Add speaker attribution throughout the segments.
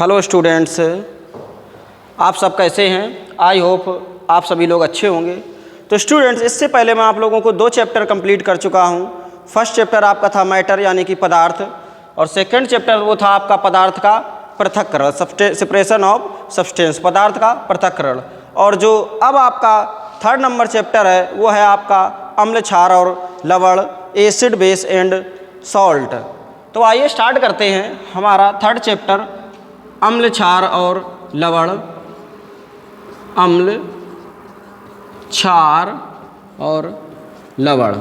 Speaker 1: Hello students, आप सब कैसे हैं? आई होप आप सभी लोग अच्छे होंगे। तो स्टूडेंट्स, इससे पहले मैं आप लोगों को 2 चैप्टर कंप्लीट कर चुका हूं। फर्स्ट चैप्टर आपका था मैटर यानी कि पदार्थ, और सेकंड चैप्टर वो था आपका पदार्थ का पृथक्करण, सेपरेशन ऑफ सब्सटेंस, पदार्थ का पृथक्करण। और जो अब आपका थर्ड नंबर चैप्टर है वो है आपका अम्ल, क्षार और लवण, एसिड, बेस एंड सॉल्ट। तो आइए स्टार्ट करते हैं हमारा थर्ड चैप्टर, अम्ल, क्षार और लवण। अम्ल, क्षार और लवण।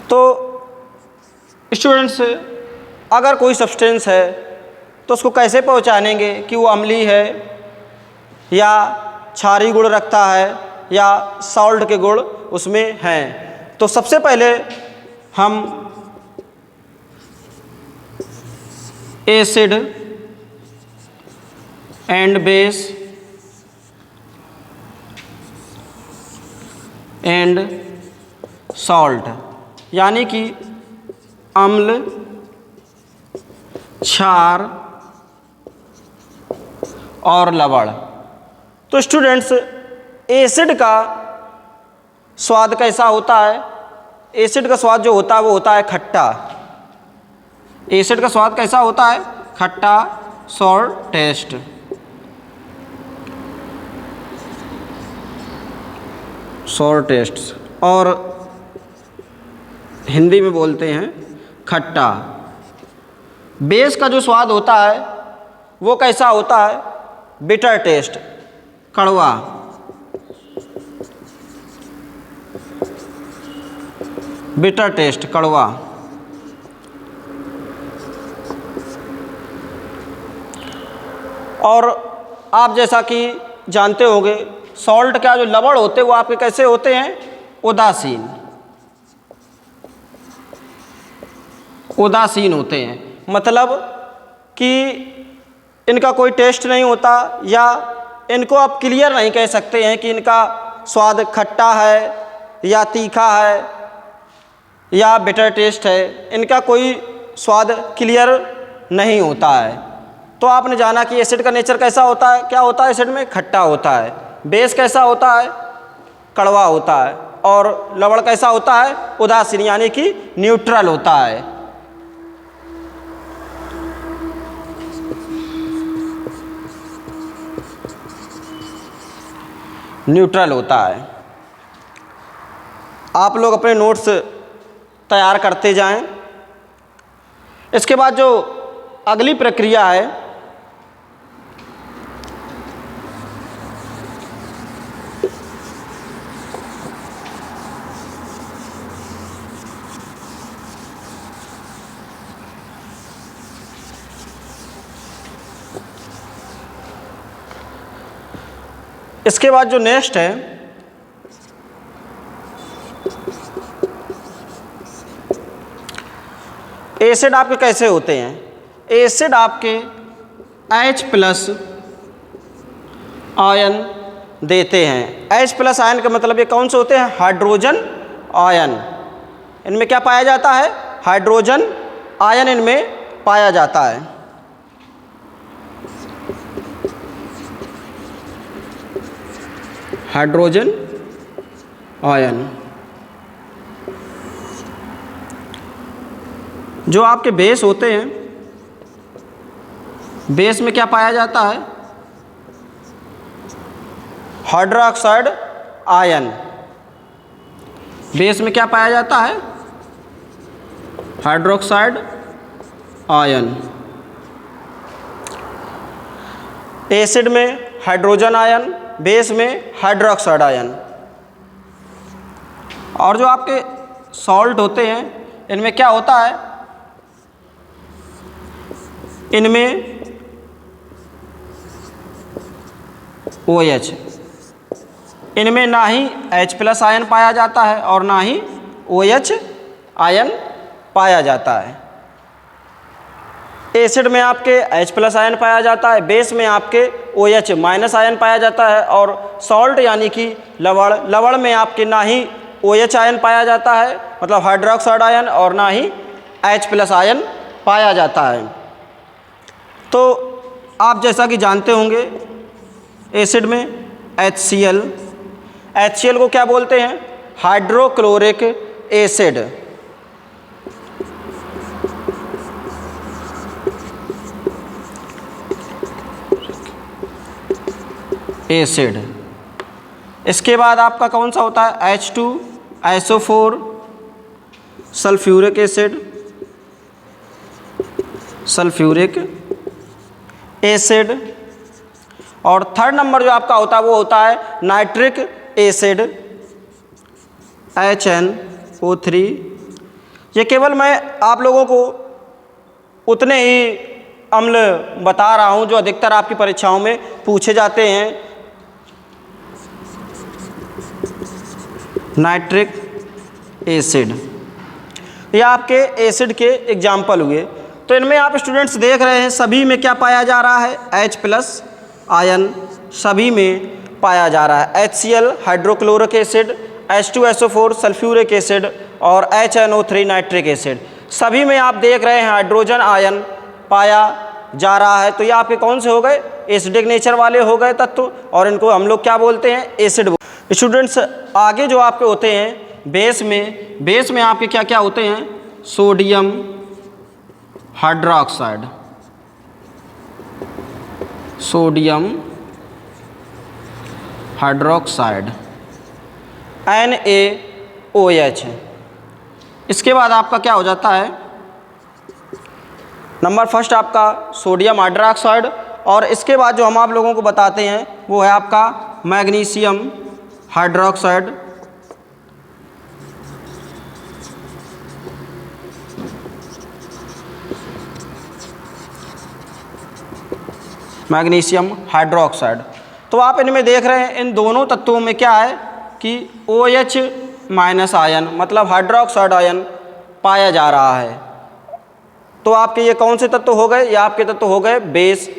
Speaker 1: तो स्टूडेंट्स, अगर कोई सब्सटेंस है तो उसको कैसे पहचानेंगे कि वो अम्लीय है या क्षारीय गुण रखता है या सॉल्ट के गुण उसमें हैं? तो सबसे पहले हम acid and base and salt यानी कि अम्ल, क्षार और लवण। तो स्टूडेंट्स, एसिड का स्वाद कैसा होता है? एसिड का स्वाद जो होता है वो होता है खट्टा। एसिड का स्वाद कैसा होता है? खट्टा, सॉर टेस्ट। सॉर टेस्ट, और हिंदी में बोलते हैं खट्टा। बेस का जो स्वाद होता है वो कैसा होता है? बिटर टेस्ट, कड़वा। बिटर टेस्ट, कड़वा। और आप जैसा कि जानते होंगे, सॉल्ट का जो लवण होते हैं वो आपके कैसे होते हैं? उदासीन। उदासीन होते हैं, मतलब कि इनका कोई टेस्ट नहीं होता, या इनको आप क्लियर नहीं कह सकते हैं कि इनका स्वाद खट्टा है या तीखा है या बिटर टेस्ट है। इनका कोई स्वाद क्लियर नहीं होता है। तो आपने जाना कि एसिड का नेचर कैसा होता है? क्या होता है एसिड में? खट्टा होता है। बेस कैसा होता है? कड़वा होता है। और लवण कैसा होता है? उदासीन यानी कि न्यूट्रल होता है। न्यूट्रल होता है। आप लोग अपने नोट्स तैयार करते जाएं। इसके बाद जो अगली प्रक्रिया है, इसके बाद जो नेक्स्ट है, एसिड आपके कैसे होते हैं? एसिड आपके H+ आयन देते हैं। H+ आयन का मतलब ये कौन से होते हैं? Hydrogen ion. इनमें क्या पाया जाता है? हाइड्रोजन आयन इनमें पाया जाता है। Hydrogen ion. जो आपके बेस होते हैं, बेस में क्या पाया जाता है? Hydroxide ion. बेस में क्या पाया जाता है? Hydroxide ion. एसिड में हाइड्रोजन आयन, बेस में हाइड्रोक्साइड आयन। और जो आपके सॉल्ट होते हैं, इनमें क्या होता है? इनमें OH। इनमें ना ही H+ आयन पाया जाता है और ना ही OH आयन पाया जाता है। एसिड में आपके H+ आयन पाया जाता है, बेस में आपके OH- आयन पाया जाता है, और सॉल्ट यानी कि लवण, लवण में आपके ना ही OH आयन पाया जाता है, मतलब हाइड्रोक्साइड आयन, और ना ही H+ आयन पाया जाता है। तो आप जैसा कि जानते होंगे एसिड में HCl, HCl को क्या बोलते हैं? Hydrochloric acid. एसिड। इसके बाद आपका कौन सा होता है? H2SO4 sulphuric acid, sulphuric acid. और थर्ड नंबर जो आपका होता है वो होता है नाइट्रिक एसिड, HNO3। ये केवल मैं आप लोगों को उतने ही अम्ल बता रहा हूँ जो अधिकतर आपकी परीक्षाओं में पूछे जाते हैं। नाइट्रिक एसिड, ये आपके एसिड के एग्जाम्पल हुए। तो इनमें आप स्टूडेंट्स देख रहे हैं सभी में क्या पाया जा रहा है? H+ आयन सभी में पाया जा रहा है। HCl hydrochloric acid, H2SO4 sulphuric acid और HNO3 नाइट्रिक एसिड, सभी में आप देख रहे हैं हाइड्रोजन आयन पाया जा रहा है। तो ये आपके कौन से हो गए? एसिडिक नेचर वाले हो गए तत्व, और इनको हम लोग क्या बोलते हैं? एसिड। स्टूडेंट्स आगे जो आपके होते हैं बेस में आपके क्या क्या होते हैं? Sodium hydroxide, sodium hydroxide NaOH। इसके बाद आपका क्या हो जाता है? नंबर फर्स्ट आपका सोडियम हाइड्रोक्साइड, और इसके बाद जो हम आप लोगों को बताते हैं वो है आपका मैग्नीशियम हाइड्रोक्साइड, मैग्नीशियम हाइड्रोक्साइड। तो आप इनमें देख रहे हैं इन दोनों तत्वों में क्या है कि OH- आयन मतलब हाइड्रोक्साइड आयन पाया जा रहा है। तो आपके ये कौन से तत्व हो गए? ये आपके तत्व हो गए बेस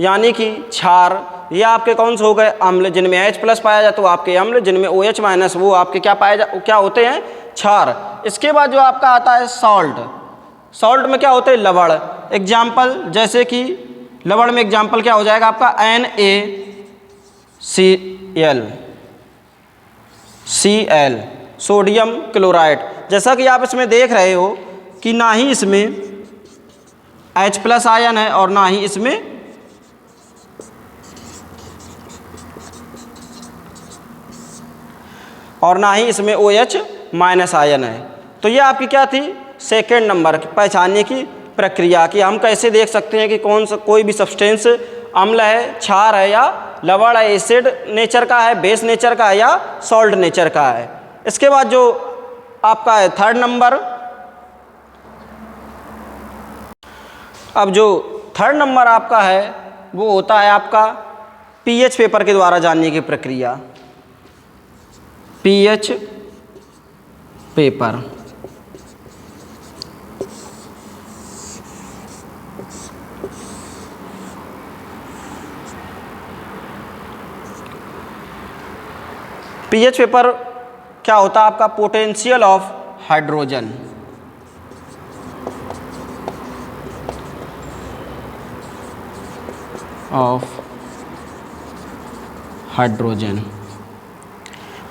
Speaker 1: यानी कि क्षार। ये आपके कौन से हो गए? अम्ल, जिनमें H+ पाया जाता है वो आपके अम्ल, जिनमें OH- वो आपके क्या होते हैं? क्षार। इसके बाद जो आपका आता है सॉल्ट। सॉल्ट में क्या होते हैं? लवण। एग्जाम्पल जैसे कि लवण में एग्जाम्पल क्या हो जाएगा आपका? NaCl, sodium chloride. जैसा कि आप इसमें देख रहे हो कि ना ही इसमें H+ आयन है और ना ही इसमें OH- आयन है। तो ये आपकी क्या थी? सेकेंड नंबर पहचानने की प्रक्रिया कि हम कैसे देख सकते हैं कि कोई भी सब्सटेंस अम्ल है, क्षार है, या लवण है, एसिड नेचर का है, बेस नेचर का है, या सॉल्ट नेचर का है। इसके बाद जो आपका है थर्ड नंबर। अब जो थर्ड नंबर आपका है वो होता है आपका pH पेपर के द्वारा जानने की प्रक्रिया। pH paper. pH पेपर क्या होता है आपका? Potential of hydrogen.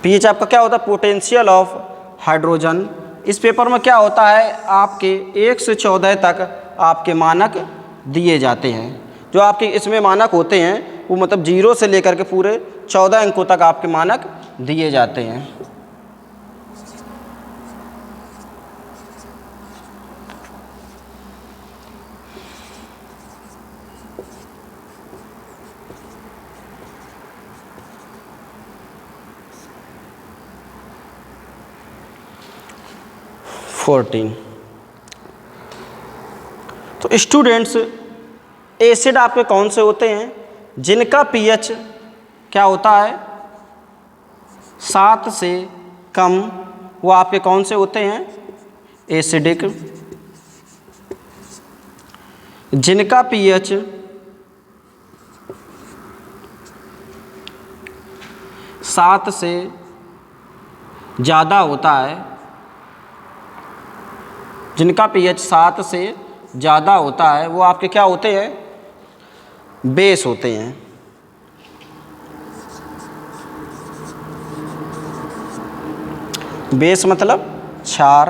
Speaker 1: pH आपका क्या होता है? Potential of hydrogen. इस पेपर में क्या होता है? आपके 1 से 14 तक आपके मानक दिए जाते हैं। जो आपके इसमें मानक होते हैं वो मतलब 0 से लेकर के पूरे 14 अंकों तक आपके मानक दिए जाते हैं। तो स्टूडेंट्स एसिड आपके कौन से होते हैं? जिनका pH क्या होता है? 7 से कम, वो आपके कौन से होते हैं? एसिडिक। जिनका pH 7 से ज़्यादा होता है, जिनका pH 7 से ज़्यादा होता है वो आपके क्या होते हैं? बेस होते हैं। बेस मतलब क्षार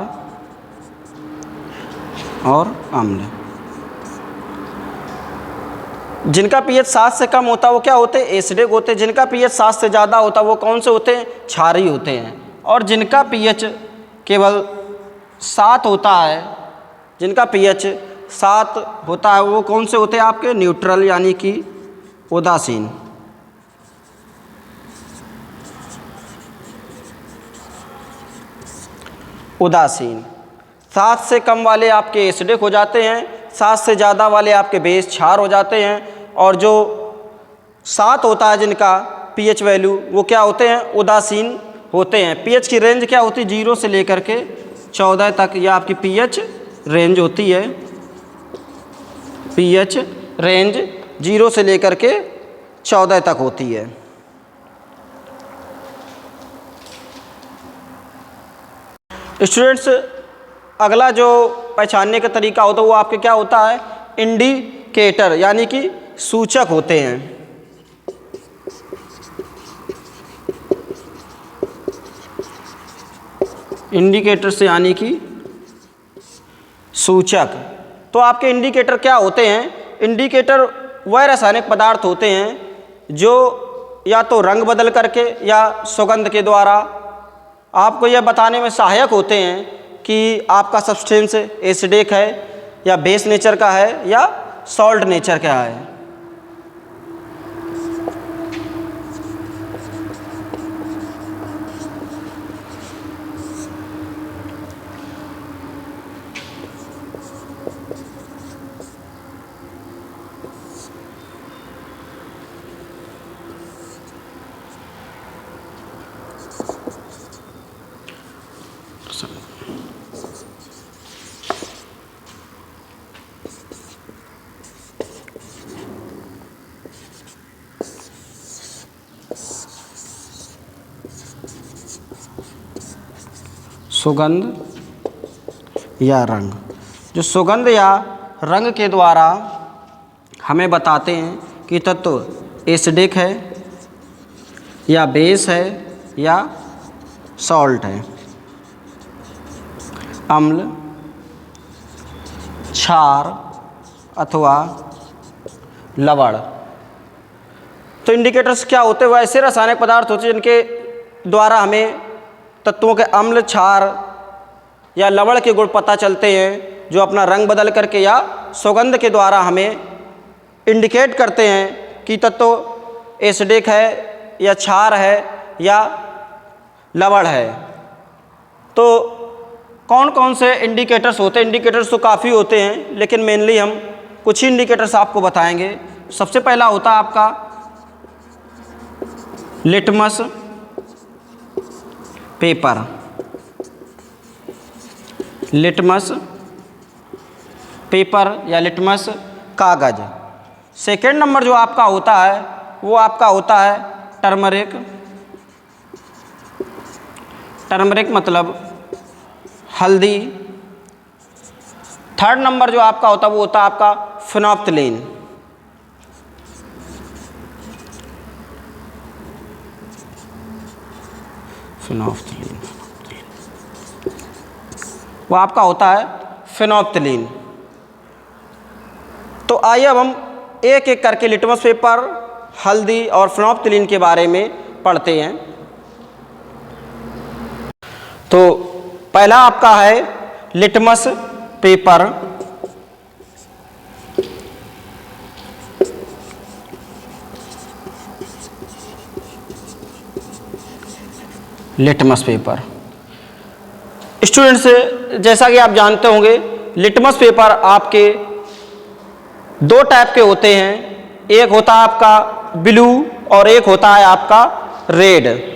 Speaker 1: और अम्ल। जिनका पीएच 7 से कम होता है वो क्या होते हैं? एसिडिक होते हैं। जिनका पीएच 7 से ज़्यादा होता है वो कौन से होते हैं? क्षारीय होते हैं। और जिनका पीएच केवल 7 होता है, जिनका पीएच 7 होता है वो कौन से होते हैं आपके? न्यूट्रल यानी कि उदासीन। उदासीन। 7 से कम वाले आपके एसिडिक हो जाते हैं, 7 से ज़्यादा वाले आपके बेस क्षार हो जाते हैं। और जो 7 होता है जिनका पीएच वैल्यू वो क्या होते हैं? उदासीन होते हैं। पीएच की रेंज क्या होती है? 0 से लेकर के 14 तक यह आपकी पीएच रेंज होती है। पीएच रेंज 0 से लेकर के 14 तक होती है। स्टूडेंट्स, अगला जो पहचानने का तरीका होता है वो आपके क्या होता है? इंडिकेटर यानी कि सूचक होते हैं। इंडिकेटर से यानी कि सूचक। तो आपके इंडिकेटर क्या होते हैं? इंडिकेटर वह रासायनिक पदार्थ होते हैं जो या तो रंग बदल करके या सुगंध के द्वारा आपको यह बताने में सहायक होते हैं कि आपका सब्सटेंस एसिडिक है या बेस नेचर का है या सॉल्ट नेचर का है। सुगंध या रंग। जो सुगंध या रंग के द्वारा हमें बताते हैं कि तत्व एसिडिक है या बेस है या सॉल्ट है, अम्ल, क्षार अथवा लवण। तो इंडिकेटर्स क्या होते हैं? वो ऐसे रासायनिक पदार्थ होते हैं जिनके द्वारा हमें तत्वों के अम्ल, क्षार या लवण के गुण पता चलते हैं, जो अपना रंग बदल करके या सुगंध के द्वारा हमें इंडिकेट करते हैं कि तत्व एसिडिक है या क्षार है या लवण है। तो कौन कौन से इंडिकेटर्स होते हैं? इंडिकेटर्स तो काफ़ी होते हैं, लेकिन मेनली हम कुछ ही इंडिकेटर्स आपको बताएंगे। सबसे पहला होता है आपका लिटमस पेपर। लिटमस पेपर या लिटमस कागज। सेकेंड नंबर जो आपका होता है वो आपका होता है टर्मरिक। टर्मरिक मतलब हल्दी। थर्ड नंबर जो आपका होता है वो होता है आपका फिनोप्थलीन। फिनोप्थलीन वो आपका होता है फिनोप्थलीन। तो आइए अब हम एक एक करके लिटमस पेपर, हल्दी और फिनोप्थलीन के बारे में पढ़ते हैं। तो पहला आपका है litmus paper. Litmus paper students, जैसा कि आप जानते होंगे लिटमस पेपर आपके दो टाइप के होते हैं। एक होता है आपका ब्लू और एक होता है आपका रेड।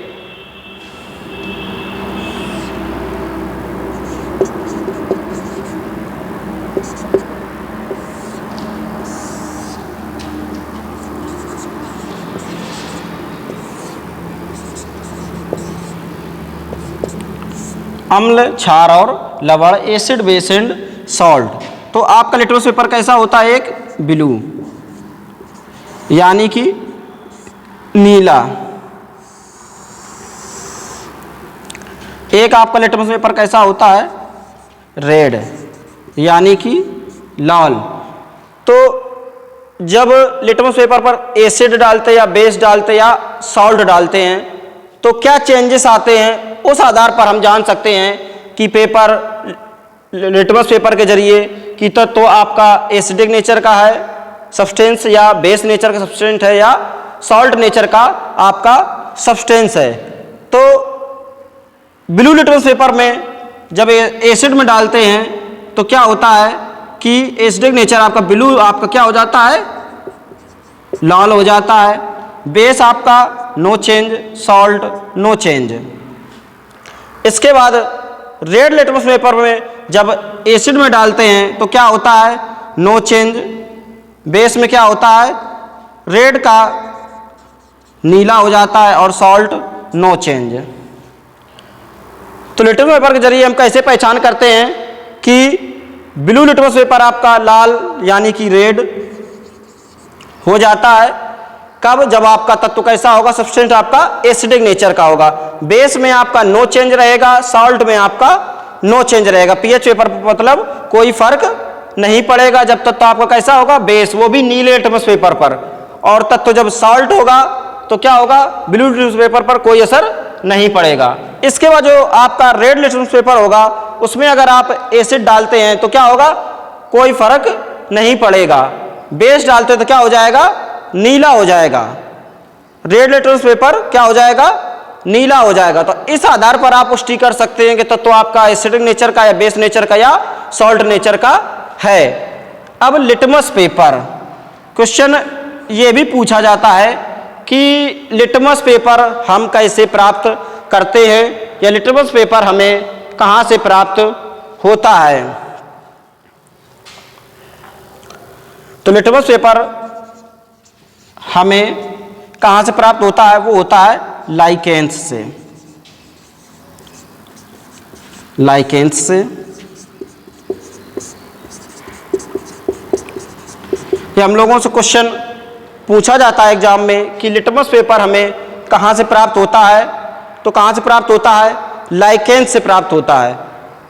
Speaker 1: अम्ल, क्षार और लवण, एसिड, बेस एंड सॉल्ट। तो आपका लिटमस पेपर कैसा होता है? एक ब्लू। यानी कि नीला। एक आपका लिटमस पेपर कैसा होता है, रेड, यानी कि लाल। तो जब लिटमस पेपर पर एसिड डालते या बेस डालते या सॉल्ट डालते हैं तो क्या चेंजेस आते हैं, उस आधार पर हम जान सकते हैं कि पेपर लिटमस पेपर के जरिए कि तो आपका एसिडिक नेचर का है सब्सटेंस या बेस नेचर का सब्सटेंस है या सॉल्ट नेचर का आपका सब्सटेंस है। तो ब्लू लिटमस पेपर में जब एसिड में डालते हैं तो क्या होता है कि एसिडिक नेचर आपका ब्लू आपका क्या हो जाता है, लाल हो जाता है। बेस आपका no change, salt no change. इसके बाद रेड लिटमस पेपर में जब एसिड में डालते हैं तो क्या होता है, नो चेंज। बेस में क्या होता है, रेड का नीला हो जाता है और सॉल्ट नो चेंज। तो लिटमस पेपर के जरिए हम कैसे पहचान करते हैं कि ब्लू लिटमस पेपर आपका लाल यानी कि रेड हो जाता है। कब, जब आपका तत्व कैसा होगा, सब्सटेंस आपका एसिडिक नेचर का होगा। बेस में आपका नो चेंज रहेगा, सॉल्ट में आपका नो चेंज रहेगा। पीएच पेपर मतलब कोई फर्क नहीं पड़ेगा जब तत्व आपका कैसा होगा, बेस, वो भी नीले लिटमस पेपर पर। और तत्व जब सॉल्ट होगा तो क्या होगा, ब्लू लिटमस पेपर पर कोई असर नहीं पड़ेगा। इसके बाद जो आपका रेड लिटमस पेपर होगा उसमें अगर आप एसिड डालते हैं तो क्या होगा, कोई फर्क नहीं पड़ेगा। बेस डालते तो क्या हो जाएगा, नीला हो जाएगा। रेड लिटमस पेपर क्या हो जाएगा, नीला हो जाएगा। तो इस आधार पर आप पुष्टि कर सकते हैं कि तत्व आपका एसिडिक नेचर का या बेस नेचर का या सॉल्ट नेचर का है। अब लिटमस पेपर, क्वेश्चन ये भी पूछा जाता है कि लिटमस पेपर हम कैसे प्राप्त करते हैं या लिटमस पेपर हमें कहाँ से प्राप्त होता है। तो लिटमस पेपर हमें कहाँ से प्राप्त होता है, वो होता है लाइकेंस से। लाइकेंस से ये हम लोगों से क्वेश्चन पूछा जाता है एग्जाम में कि लिटमस पेपर हमें कहाँ से प्राप्त होता है। तो कहाँ से प्राप्त होता है, लाइकेंस से प्राप्त होता है।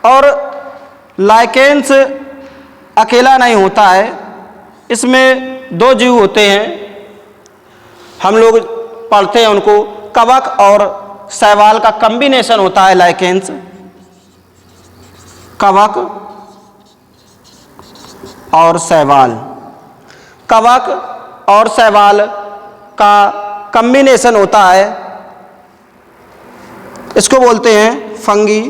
Speaker 1: और लाइकेंस अकेला नहीं होता है, इसमें दो जीव होते हैं, हम लोग पढ़ते हैं उनको, कवक और शैवाल का कॉम्बिनेशन होता है लाइकेंस। कवक और शैवाल, कवक और शैवाल का कॉम्बिनेशन होता है, इसको बोलते हैं फंगी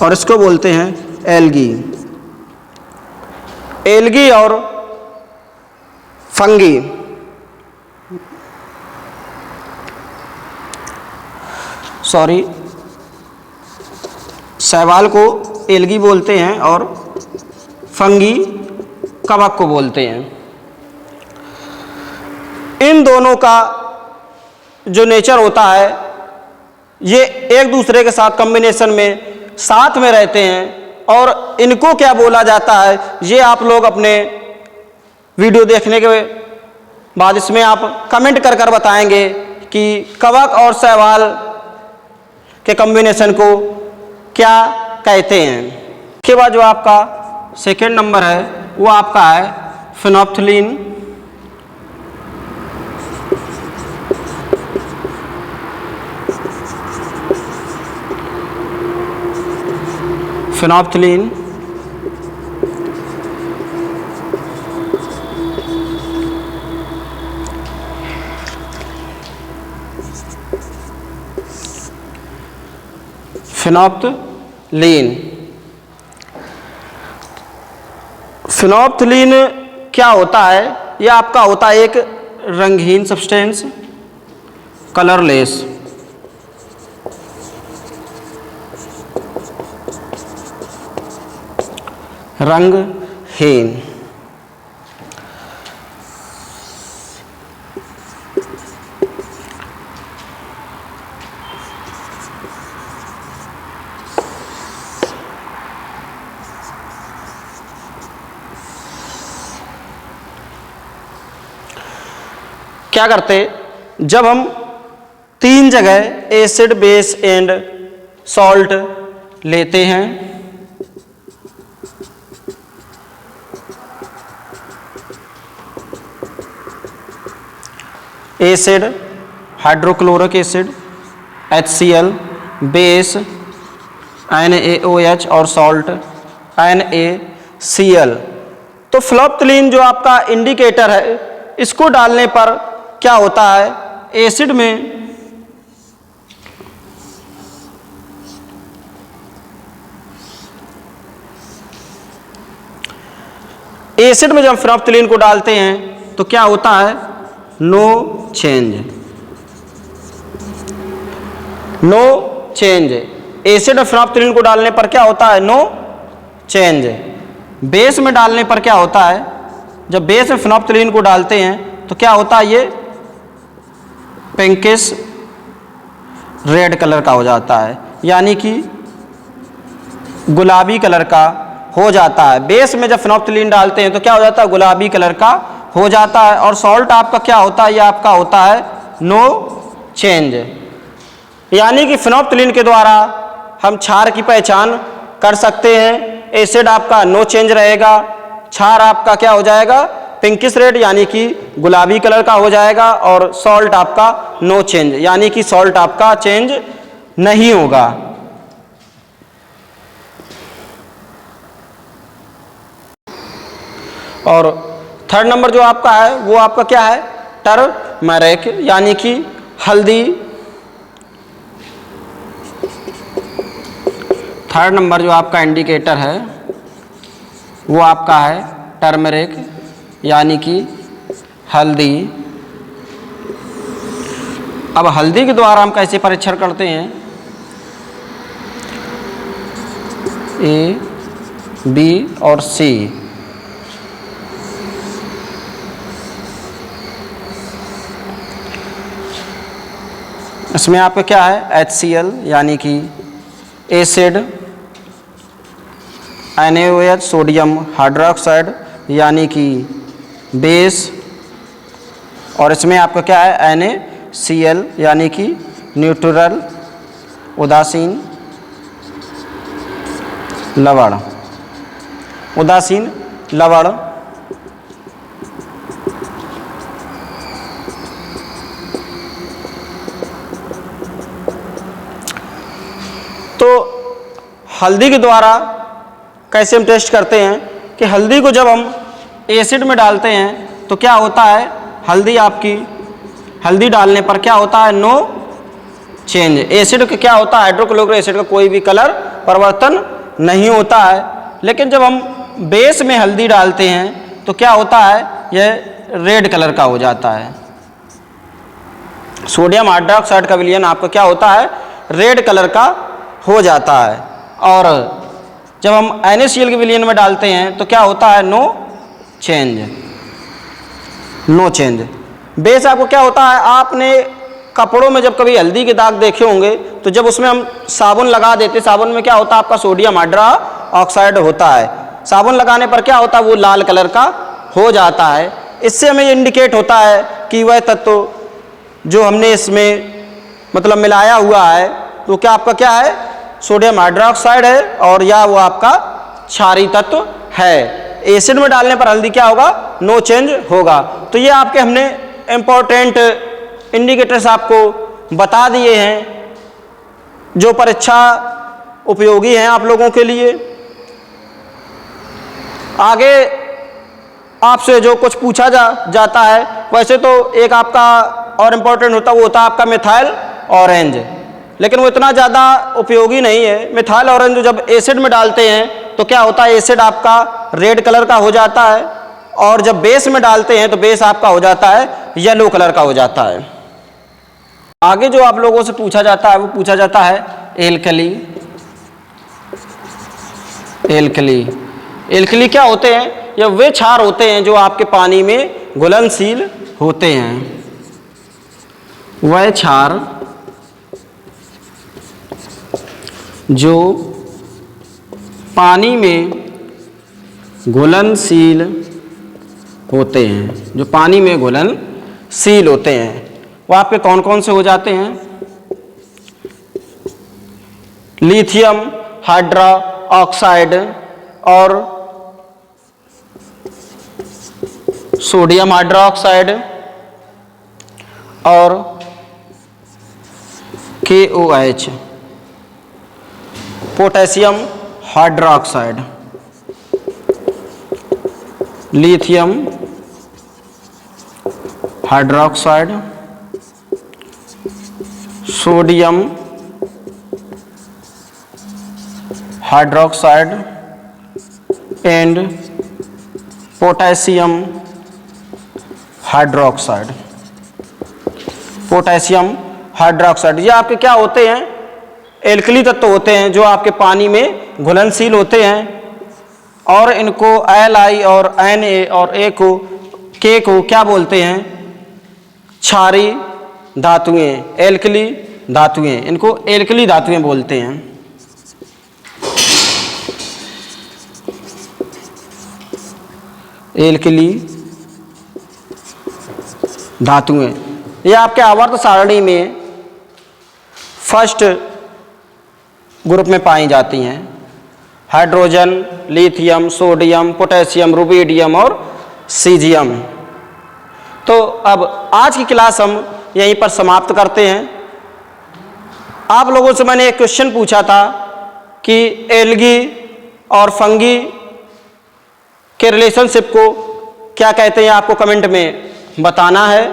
Speaker 1: और इसको बोलते हैं एल्गी। एल्गी और फंगी, सॉरी, शैवाल को एल्गी बोलते हैं और फंगी कवक को बोलते हैं। इन दोनों का जो नेचर होता है ये एक दूसरे के साथ कॉम्बिनेशन में साथ में रहते हैं और इनको क्या बोला जाता है, ये आप लोग अपने वीडियो देखने के बाद इसमें आप कमेंट कर कर बताएंगे कि कवक और शैवाल के कॉम्बिनेशन को क्या कहते हैं। इसके बाद जो आपका सेकेंड नंबर है वो आपका है फिनोप्थिलीन। फिनोप्थिलीन फिनोप्थिलीन फिनोप्थिलीन क्या होता है, यह आपका होता है एक रंगहीन सब्सटेंस, कलरलेस। रंगहीन। क्या करते, जब हम 3 जगह एसिड बेस एंड सॉल्ट लेते हैं, acid hydrochloric acid HCl, base NaOH और सॉल्ट NaCl, तो फ्लोप्थलीन जो आपका इंडिकेटर है, इसको डालने पर क्या होता है, एसिड में जब फ्लोप्थलीन को डालते हैं तो क्या होता है, नो चेंज। एसिड और फ्लोप्थलीन को डालने पर क्या होता है, नो चेंज। बेस में डालने पर क्या होता है, जब बेस में फ्लोप्थलीन को डालते हैं तो क्या होता है, ये पिंकिश रेड कलर का हो जाता है, यानी कि गुलाबी कलर का हो जाता है। बेस में जब फ्लोप्थलीन डालते हैं तो क्या हो जाता है, गुलाबी कलर का हो जाता है। और सॉल्ट आपका क्या होता है, ये आपका होता है नो चेंज, यानी कि फ्लोप्थलीन के द्वारा हम क्षार की पहचान कर सकते हैं। एसिड आपका नो चेंज रहेगा, क्षार आपका क्या हो जाएगा, पिंकिश रेड यानी कि गुलाबी कलर का हो जाएगा, और सॉल्ट आपका नो चेंज, यानी कि सॉल्ट आपका चेंज नहीं होगा। और थर्ड नंबर जो आपका है वो आपका क्या है, टर्मरिक यानी कि हल्दी। थर्ड नंबर जो आपका इंडिकेटर है वो आपका है टर्मरिक यानी कि हल्दी। अब हल्दी के द्वारा हम कैसे परीक्षण करते हैं, A, B और C। इसमें आपका क्या है, HCl यानी कि एसिड, NaOH सोडियम हाइड्रोक्साइड यानी कि बेस, और इसमें आपका क्या है, NaCl यानी कि न्यूट्रल उदासीन लवण। तो हल्दी के द्वारा कैसे हम टेस्ट करते हैं कि हल्दी को जब हम एसिड में डालते हैं तो क्या होता है, हल्दी डालने पर क्या होता है, नो चेंज। एसिड का क्या होता है, हाइड्रोक्लोरिक एसिड का कोई भी कलर परिवर्तन नहीं होता है। लेकिन जब हम बेस में हल्दी डालते हैं तो क्या होता है, यह रेड कलर का हो जाता है। सोडियम हाइड्रोक्साइड का विलयन आपका क्या होता है, रेड कलर का हो जाता है। और जब हम NaCl के विलयन में डालते हैं तो क्या होता है, नो चेंज। बेस आपको क्या होता है, आपने कपड़ों में जब कभी हल्दी के दाग देखे होंगे तो जब उसमें हम साबुन लगा देते, साबुन में क्या होता है, आपका सोडियम हाइड्रोक्साइड होता है। साबुन लगाने पर क्या होता है, वो लाल कलर का हो जाता है। इससे हमें इंडिकेट होता है कि वह तत्व जो हमने इसमें मतलब मिलाया हुआ है तो क्या आपका क्या है, सोडियम हाइड्रोक्साइड है, और या वो आपका क्षारीय तत्व है। एसिड में डालने पर हल्दी क्या होगा, नो चेंज होगा। तो ये आपके हमने इम्पोर्टेंट इंडिकेटर्स आपको बता दिए हैं जो परीक्षा उपयोगी हैं आप लोगों के लिए। आगे आपसे जो कुछ पूछा जाता है, वैसे तो एक आपका और इम्पोर्टेंट होता है, वो होता है आपका मिथाइल ऑरेंज, लेकिन वो इतना ज़्यादा उपयोगी नहीं है। मिथाइल ऑरेंज जब एसिड में डालते हैं तो क्या होता है, एसिड आपका रेड कलर का हो जाता है, और जब बेस में डालते हैं तो बेस आपका हो जाता है येलो कलर का हो जाता है। आगे जो आप लोगों से पूछा जाता है वो पूछा जाता है एल्कली। एल्कली क्या होते हैं, ये वे क्षार होते हैं जो आपके पानी में घुलनशील होते हैं। वह क्षार जो पानी में घुलनशील होते हैं, सील होते हैं वो आपके कौन कौन से हो जाते हैं? लिथियम हाइड्रोक्साइड और सोडियम हाइड्रोक्साइड और KOH potassium hydroxide, lithium hydroxide, sodium hydroxide and potassium hydroxide. Potassium hydroxide ये आपके क्या होते हैं? एल्कली तत्व होते हैं जो आपके पानी में घुलनशील होते हैं और इनको Li और Na और K को क्या बोलते हैं? क्षारीय धातुएं, एल्कली धातुएं, इनको एल्कली धातुएं बोलते हैं। एल्कली धातुएं ये आपके आवर्त सारणी में फर्स्ट ग्रुप में पाई जाती हैं। Hydrogen, lithium, sodium, potassium, rubidium और सीजियम। तो अब आज की क्लास हम यहीं पर समाप्त करते हैं। आप लोगों से मैंने एक क्वेश्चन पूछा था कि एल्गी और फंगी के रिलेशनशिप को क्या कहते हैं, आपको कमेंट में बताना है।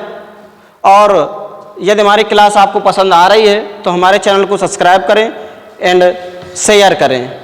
Speaker 1: और यदि हमारी क्लास आपको पसंद आ रही है तो हमारे चैनल को सब्सक्राइब करें एंड शेयर करें।